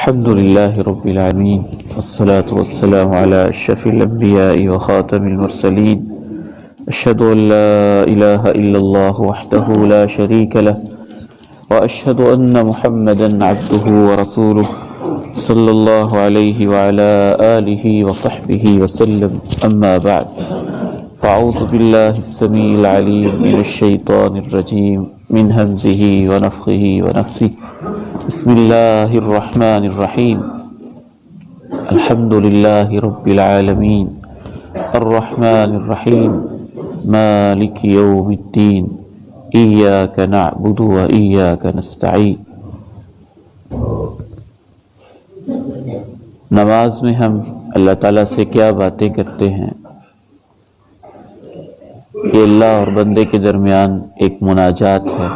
الحمد لله رب العالمين والصلاة والسلام على أشرف الأنبياء وخاتم المرسلين أشهد أن لا إله إلا الله وحده لا شريك له وأشهد أن محمدا عبده ورسوله صلى الله عليه وعلى آله وصحبه وسلم أما بعد فأعوذ بالله السميع العليم من الشيطان الرجيم من همزه ونفخه ونفثه بسم الله الرحمن الرحيم الحمد لله رب العالمين الرحمن الرحيم مالك يوم الدين إياك نعبد وإياك نستعين. نماز میں ہم اللہ تعالیٰ سے کیا باتیں کرتے ہیں کہ اللہ اور بندے کے درمیان ایک مناجات ہے،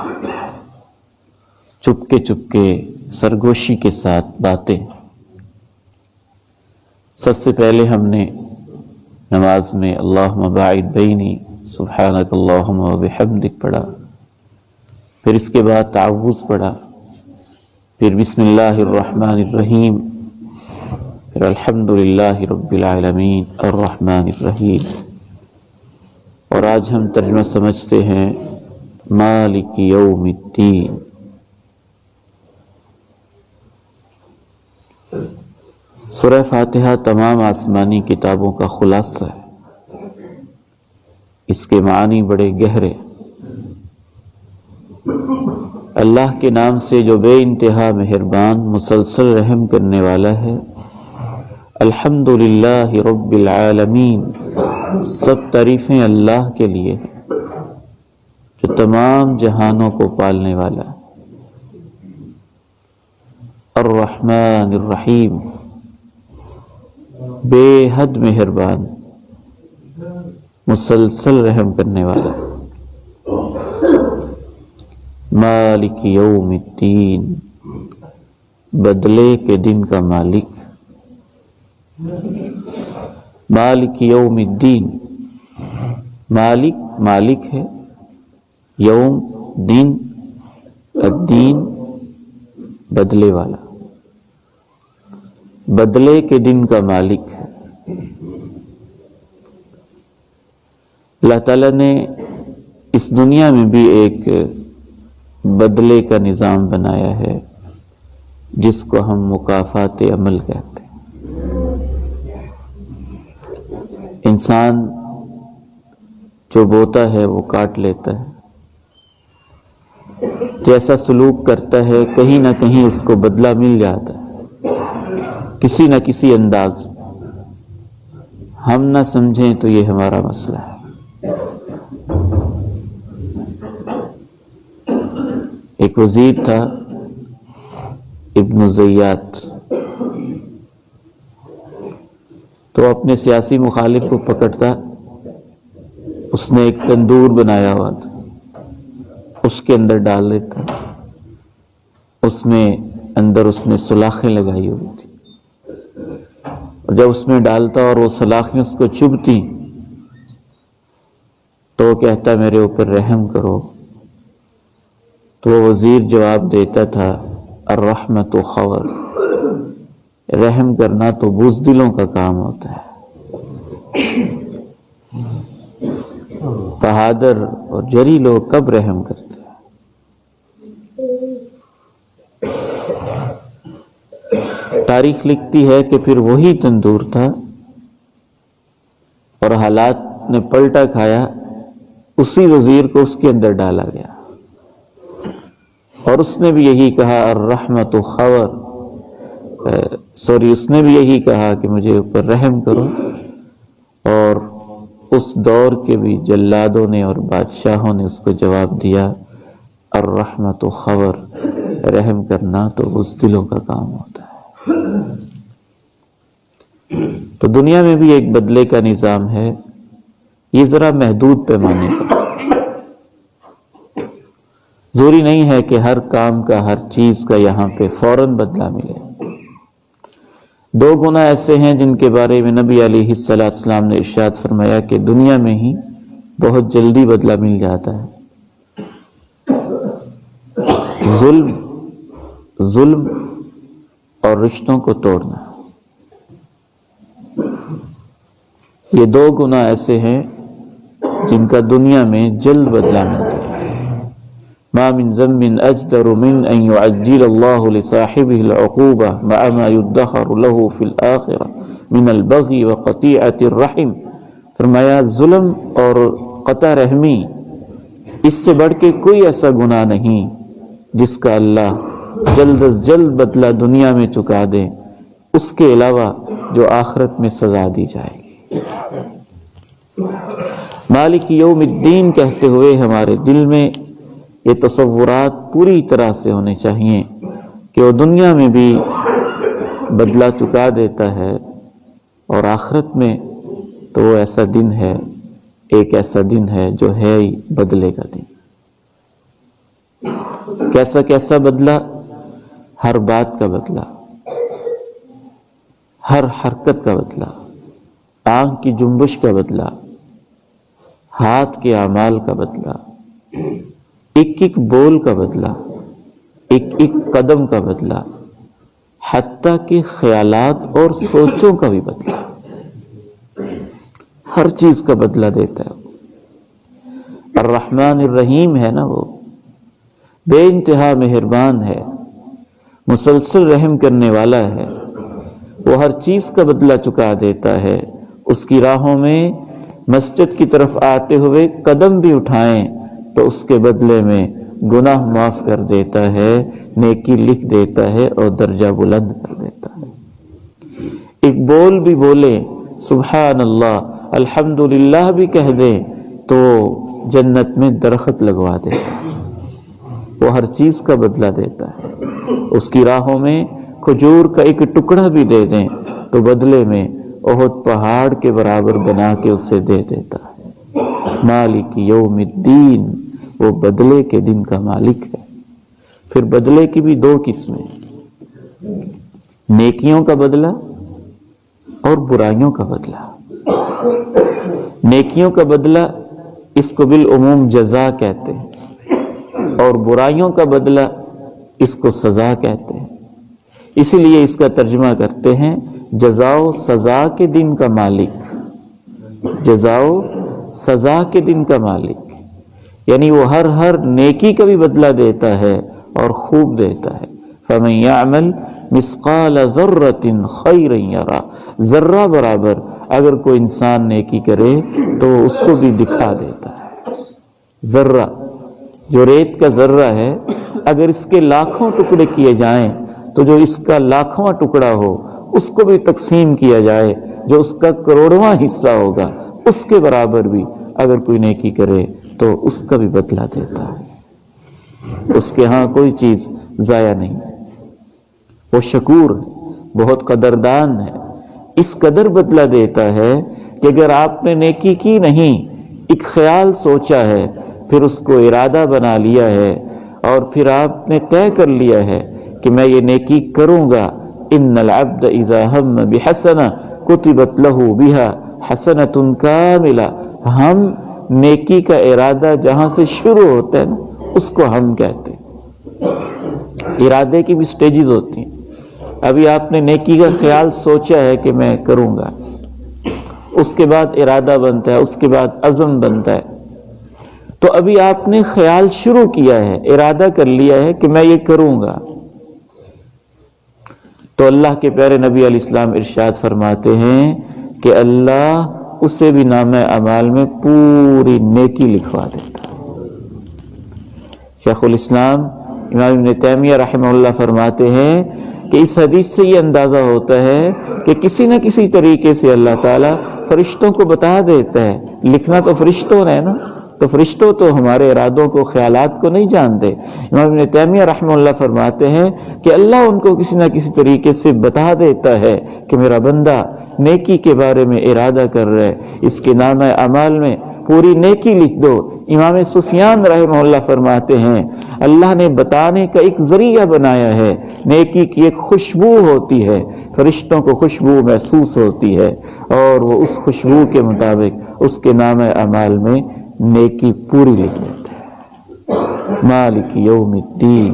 چپکے چپکے سرگوشی کے ساتھ باتیں. سب سے پہلے ہم نے نماز میں اللہم باعد بینی سبحانک اللہم وبحمدک پڑھا، پھر اس کے بعد تعوذ پڑھا، پھر بسم اللہ الرحمن الرحیم، پھر الحمدللہ رب العالمین الرحمن الرحیم. اور آج ہم ترجمہ سمجھتے ہیں مالک یوم الدین. سورہ فاتحہ تمام آسمانی کتابوں کا خلاصہ ہے، اس کے معنی بڑے گہرے. اللہ کے نام سے جو بے انتہا مہربان مسلسل رحم کرنے والا ہے. الحمدللہ رب العالمین، سب تعریفیں اللہ کے لیے ہیں جو تمام جہانوں کو پالنے والا ہے. الرحمن الرحیم، بے حد مہربان مسلسل رحم کرنے والا. مالک یوم الدین، بدلے کے دن کا مالک. مالک یوم الدین، مالک ہے، یوم دن، الدین بدلے والا، بدلے کے دن کا مالک ہے. اللہ تعالیٰ نے اس دنیا میں بھی ایک بدلے کا نظام بنایا ہے جس کو ہم مکافات عمل کہتے ہیں. انسان جو بوتا ہے وہ کاٹ لیتا ہے، جیسا سلوک کرتا ہے کہیں نہ کہیں اس کو بدلہ مل جاتا ہے کسی نہ کسی انداز میں. ہم نہ سمجھیں تو یہ ہمارا مسئلہ ہے. ایک وزیر تھا ابن زیات، تو اپنے سیاسی مخالف کو پکڑتا. اس نے ایک تندور بنایا ہوا تھا، اس کے اندر ڈال دیتا. اس میں اندر اس نے سلاخیں لگائی ہوئی تھی، اور جب اس میں ڈالتا اور وہ سلاخیں اس کو چبھتی تو وہ کہتا میرے اوپر رحم کرو. تو وہ وزیر جواب دیتا تھا الرحمت خور، رحم کرنا تو بزدلوں کا کام ہوتا ہے. بہادر اور جری لوگ کب رحم کرتے ہیں؟ تاریخ لکھتی ہے کہ پھر وہی تندور تھا اور حالات نے پلٹا کھایا، اسی وزیر کو اس کے اندر ڈالا گیا اور اس نے بھی یہی کہا الرحمت خور، اس نے بھی یہی کہا کہ مجھے اوپر رحم کرو. اور اس دور کے بھی جلادوں نے اور بادشاہوں نے اس کو جواب دیا الرحمت خور، رحم کرنا تو بزدلوں کا کام ہوتا ہے. تو دنیا میں بھی ایک بدلے کا نظام ہے، یہ ذرا محدود پیمانے پر. ضروری نہیں ہے کہ ہر کام کا، ہر چیز کا یہاں پہ فوراً بدلہ ملے. 2 گناہ ایسے ہیں جن کے بارے میں نبی علیہ السلام نے ارشاد فرمایا کہ دنیا میں ہی بہت جلدی بدلہ مل جاتا ہے. ظلم اور رشتوں کو توڑنا، یہ دو گناہ ایسے ہیں جن کا دنیا میں جلد بدلہ ملتا ہے۔ ما من ذنب اجدر من ان يعجل الله لصاحبه العقوبة مع ما يدخر له في الآخرة من البغي وقطيعة الرحم، فرمایا ظلم اور قطع رحمی اس سے بڑھ کے کوئی ایسا گناہ نہیں جس کا اللہ جلد از جلد بدلہ دنیا میں چکا دے، اس کے علاوہ جو آخرت میں سزا دی جائے گی۔ مالک یوم الدین کہتے ہوئے ہمارے دل میں یہ تصورات پوری طرح سے ہونے چاہیے کہ وہ دنیا میں بھی بدلہ چکا دیتا ہے، اور آخرت میں تو وہ ایسا دن ہے، ایک ایسا دن ہے جو ہے ہی بدلے کا دن۔ کیسا کیسا بدلہ؟ ہر بات کا بدلہ، ہر حرکت کا بدلہ، آنکھ کی جنبش کا بدلہ، ہاتھ کے اعمال کا بدلہ، ایک ایک بول کا بدلہ، ایک ایک قدم کا بدلہ، حتیٰ کہ خیالات اور سوچوں کا بھی بدلہ، ہر چیز کا بدلہ دیتا ہے۔ الرحمن الرحیم ہے نا، وہ بے انتہا مہربان ہے، مسلسل رحم کرنے والا ہے، وہ ہر چیز کا بدلہ چکا دیتا ہے۔ اس کی راہوں میں مسجد کی طرف آتے ہوئے قدم بھی اٹھائیں تو اس کے بدلے میں گناہ معاف کر دیتا ہے، نیکی لکھ دیتا ہے اور درجہ بلند کر دیتا ہے۔ ایک بول بھی بولے، سبحان اللہ، الحمدللہ بھی کہہ دے تو جنت میں درخت لگوا دیتا ہے۔ وہ ہر چیز کا بدلہ دیتا ہے۔ اس کی راہوں میں کھجور کا ایک ٹکڑا بھی دے دیں تو بدلے میں احد پہاڑ کے برابر بنا کے اسے دے دیتا ہے۔ مالک یوم الدین، وہ بدلے کے دن کا مالک ہے۔ پھر بدلے کی بھی دو قسمیں، نیکیوں کا بدلہ اور برائیوں کا بدلہ۔ نیکیوں کا بدلہ اس کو بالعموم جزا کہتے ہیں، اور برائیوں کا بدلہ اس کو سزا کہتے ہیں۔ اسی لیے اس کا ترجمہ کرتے ہیں جزا و سزا کے دن کا مالک، جزا و سزا کے دن کا مالک، یعنی وہ ہر نیکی کا بھی بدلہ دیتا ہے اور خوب دیتا ہے۔ فَمَن يَعْمَلْ مِثْقَالَ ذَرَّةٍ خَيْرًا يَرَهُ، ذرہ برابر اگر کوئی انسان نیکی کرے تو اس کو بھی دکھا دیتا ہے۔ ذرہ جو ریت کا ذرہ ہے، اگر اس کے لاکھوں ٹکڑے کیے جائیں تو جو اس کا لاکھواں ٹکڑا ہو اس کو بھی تقسیم کیا جائے، جو اس کا کروڑواں حصہ ہوگا اس کے برابر بھی اگر کوئی نیکی کرے تو اس کا بھی بدلہ دیتا ہے۔ اس کے ہاں کوئی چیز ضائع نہیں ہے، وہ شکور ہے، بہت قدردان ہے، اس قدر بدلہ دیتا ہے کہ اگر آپ نے نیکی کی نہیں، ایک خیال سوچا ہے، پھر اس کو ارادہ بنا لیا ہے، اور پھر آپ نے طے کر لیا ہے کہ میں یہ نیکی کروں گا، ان العبد اذا ہم بحسنہ کتبت لہ بہا حسنۃ کاملہ، ہم نیکی کا ارادہ جہاں سے شروع ہوتا ہے نا اس کو ہم کہتے ہیں۔ ارادے کی بھی سٹیجز ہوتی ہیں۔ ابھی آپ نے نیکی کا خیال سوچا ہے کہ میں کروں گا، اس کے بعد ارادہ بنتا ہے، اس کے بعد عزم بنتا ہے۔ تو ابھی آپ نے خیال شروع کیا ہے، ارادہ کر لیا ہے کہ میں یہ کروں گا، تو اللہ کے پیارے نبی علیہ السلام ارشاد فرماتے ہیں کہ اللہ اسے بھی نامہ اعمال میں پوری نیکی لکھوا دیتا ہے۔ شیخ الاسلام امام ابن تیمیہ رحمہ اللہ فرماتے ہیں کہ اس حدیث سے یہ اندازہ ہوتا ہے کہ کسی نہ کسی طریقے سے اللہ تعالیٰ فرشتوں کو بتا دیتا ہے، لکھنا تو فرشتوں نے ہے نا، تو فرشتوں تو ہمارے ارادوں کو، خیالات کو نہیں جانتے۔ امام ابن تیمیہ رحمہ اللہ فرماتے ہیں کہ اللہ ان کو کسی نہ کسی طریقے سے بتا دیتا ہے کہ میرا بندہ نیکی کے بارے میں ارادہ کر رہا ہے، اس کے نامہ اعمال میں پوری نیکی لکھ دو۔ امام سفیان رحمہ اللہ فرماتے ہیں اللہ نے بتانے کا ایک ذریعہ بنایا ہے، نیکی کی ایک خوشبو ہوتی ہے، فرشتوں کو خوشبو محسوس ہوتی ہے، اور وہ اس خوشبو کے مطابق اس کے نامہ اعمال میں نیکی پوری لکھ دیتے ہیں۔ مالک یوم الدین،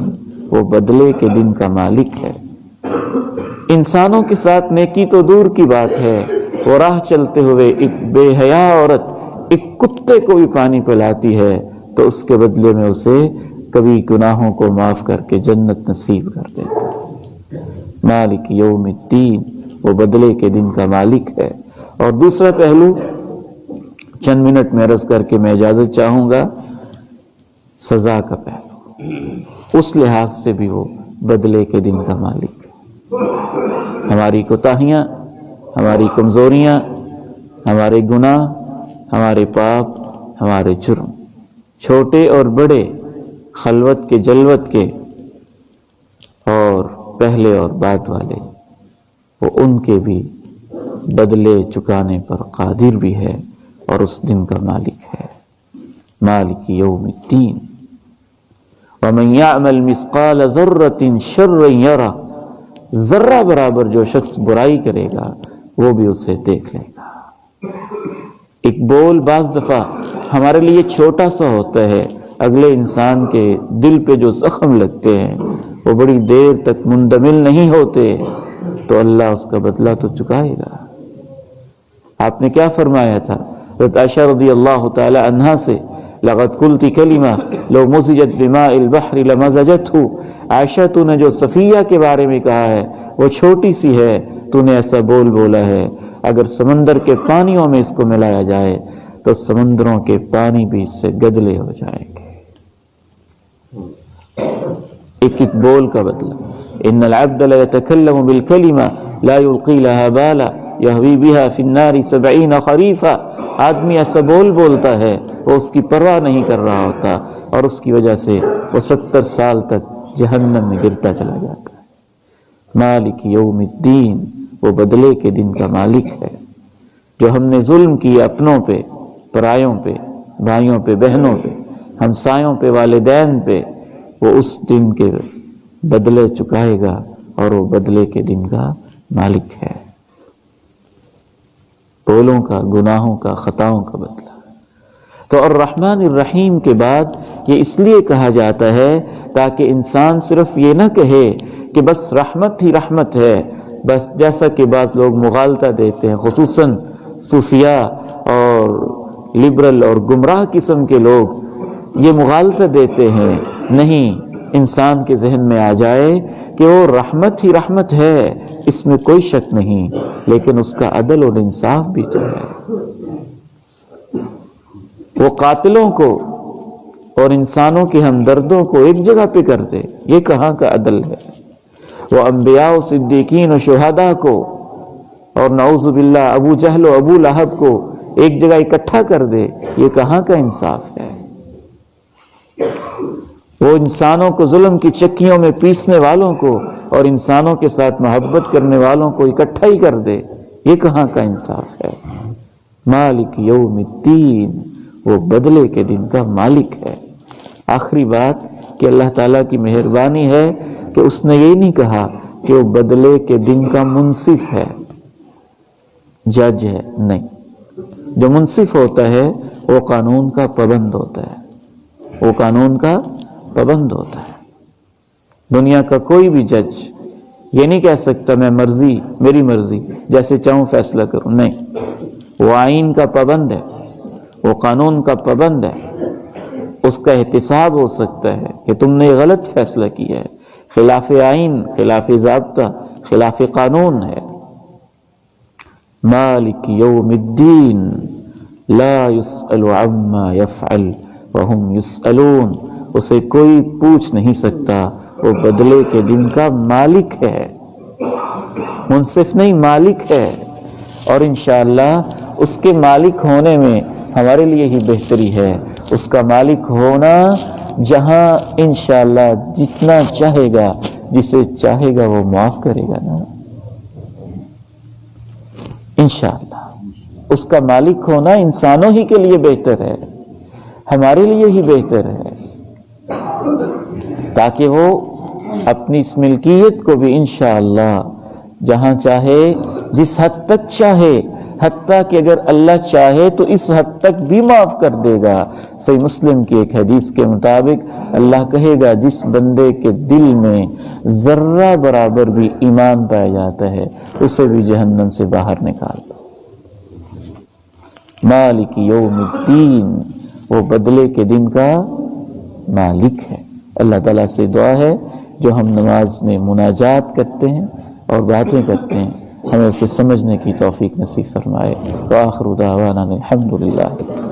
وہ بدلے کے دن کا مالک ہے۔ انسانوں کے ساتھ نیکی تو دور کی بات ہے، وہ راہ چلتے ہوئے ایک بے حیا عورت ایک کتے کو بھی پانی پلاتی ہے تو اس کے بدلے میں اسے کبھی گناہوں کو معاف کر کے جنت نصیب کر دیتا ہے۔ مالک یوم الدین، وہ بدلے کے دن کا مالک ہے۔ اور دوسرا پہلو چند منٹ میں عرض کر کے میں اجازت چاہوں گا، سزا کا پہلو، اس لحاظ سے بھی وہ بدلے کے دن کا مالک ہے۔ ہماری کوتاہیاں، ہماری کمزوریاں، ہمارے گناہ، ہمارے پاپ، ہمارے جرم، چھوٹے اور بڑے، خلوت کے جلوت کے، اور پہلے اور بعد والے، وہ ان کے بھی بدلے چکانے پر قادر بھی ہے اور اس دن کا مالک ہے۔ مالک یوم الدین۔ وَمَنْ يَعْمَلْ مِثْقَالَ ذَرَّةٍ شَرًّا يَرَهُ، ذرہ برابر جو شخص برائی کرے گا وہ بھی اسے دیکھ لے گا۔ ایک بول بعض دفعہ ہمارے لیے چھوٹا سا ہوتا ہے، اگلے انسان کے دل پہ جو زخم لگتے ہیں وہ بڑی دیر تک مندمل نہیں ہوتے، تو اللہ اس کا بدلہ تو چکائے گا۔ آپ نے کیا فرمایا تھا حضرت عائشہ رضی اللہ تعالی عنہا سے، لقد قلت کلمہ لو مزجت بماء البحر لمزجته، عائشہ تو نے جو صفیہ کے بارے میں کہا ہے وہ چھوٹی سی ہے، تو نے ایسا بول بولا ہے، اگر سمندر کے پانیوں میں اس کو ملایا جائے تو سمندروں کے پانی بھی اس سے گدلے ہو جائیں گے۔ ایک ایک بول کا بدلہ۔ ان العبد لا يتكلم بالكلمة لا يلقي لها بالا يهوي بها في النار 70 خريفا، آدمی ایسا بول بولتا ہے وہ اس کی پرواہ نہیں کر رہا ہوتا اور اس کی وجہ سے وہ 70 سال تک جہنم میں گرتا چلا جاتا ہے۔ مالک یوم الدین، وہ بدلے کے دن کا مالک ہے۔ جو ہم نے ظلم کیا اپنوں پہ، پرایوں پہ، بھائیوں پہ، بہنوں پہ، ہمسایوں پہ، والدین پہ، وہ اس دن کے بدلے چکائے گا اور وہ بدلے کے دن کا مالک ہے۔ بولوں کا، گناہوں کا، خطاؤں کا بدلہ۔ تو الرحمن الرحیم کے بعد یہ اس لیے کہا جاتا ہے تاکہ انسان صرف یہ نہ کہے کہ بس رحمت ہی رحمت ہے، بس جیسا کہ بعض لوگ مغالطہ دیتے ہیں، خصوصاً صوفیاء اور لبرل اور گمراہ قسم کے لوگ یہ مغالطہ دیتے ہیں۔ نہیں، انسان کے ذہن میں آ جائے کہ وہ رحمت ہی رحمت ہے، اس میں کوئی شک نہیں، لیکن اس کا عدل اور انصاف بھی تو ہے۔ وہ قاتلوں کو اور انسانوں کے ہمدردوں کو ایک جگہ پہ کر دے، یہ کہاں کا عدل ہے؟ وہ انبیاء و صدیقین و شہداء کو اور نعوذ باللہ ابو جہل و ابو لہب کو ایک جگہ اکٹھا کر دے، یہ کہاں کا انصاف ہے؟ وہ انسانوں کو ظلم کی چکیوں میں پیسنے والوں کو اور انسانوں کے ساتھ محبت کرنے والوں کو اکٹھا ہی کر دے، یہ کہاں کا انصاف ہے؟ مالک یوم الدین، وہ بدلے کے دن کا مالک ہے۔ آخری بات کہ اللہ تعالیٰ کی مہربانی ہے کہ اس نے یہ نہیں کہا کہ وہ بدلے کے دن کا منصف ہے، جج ہے، نہیں۔ جو منصف ہوتا ہے وہ قانون کا پابند ہوتا ہے، وہ قانون کا پابند ہوتا ہے۔ دنیا کا کوئی بھی جج یہ نہیں کہہ سکتا میں میری مرضی جیسے چاہوں فیصلہ کروں، نہیں، وہ آئین کا پابند ہے، وہ قانون کا پابند ہے۔ اس کا احتساب ہو سکتا ہے کہ تم نے غلط فیصلہ کیا ہے، خلاف آئین، خلاف ضابطہ، خلاف قانون ہے۔ مالک یوم الدین لا يسأل عما يفعل وهم يسألون، اسے کوئی پوچھ نہیں سکتا، وہ بدلے کے دن کا مالک ہے، منصف نہیں، مالک ہے۔ اور انشاءاللہ اس کے مالک ہونے میں ہمارے لیے ہی بہتری ہے، اس کا مالک ہونا جہاں انشاءاللہ جتنا چاہے گا، جسے چاہے گا وہ معاف کرے گا نا، انشاءاللہ اس کا مالک ہونا انسانوں ہی کے لیے بہتر ہے، ہمارے لیے ہی بہتر ہے، تاکہ وہ اپنی اس ملکیت کو بھی انشاءاللہ جہاں چاہے، جس حد تک چاہے، حتیٰ کہ اگر اللہ چاہے تو اس حد تک بھی معاف کر دے گا۔ صحیح مسلم کی ایک حدیث کے مطابق اللہ کہے گا جس بندے کے دل میں ذرہ برابر بھی ایمان پایا جاتا ہے اسے بھی جہنم سے باہر نکال دو۔ مالک یوم الدین، وہ بدلے کے دن کا مالک ہے۔ اللہ تعالیٰ سے دعا ہے جو ہم نماز میں مناجات کرتے ہیں اور باتیں کرتے ہیں ہمیں اسے سمجھنے کی توفیق نصیب فرمائے۔ وآخر دعوانا الحمدللہ۔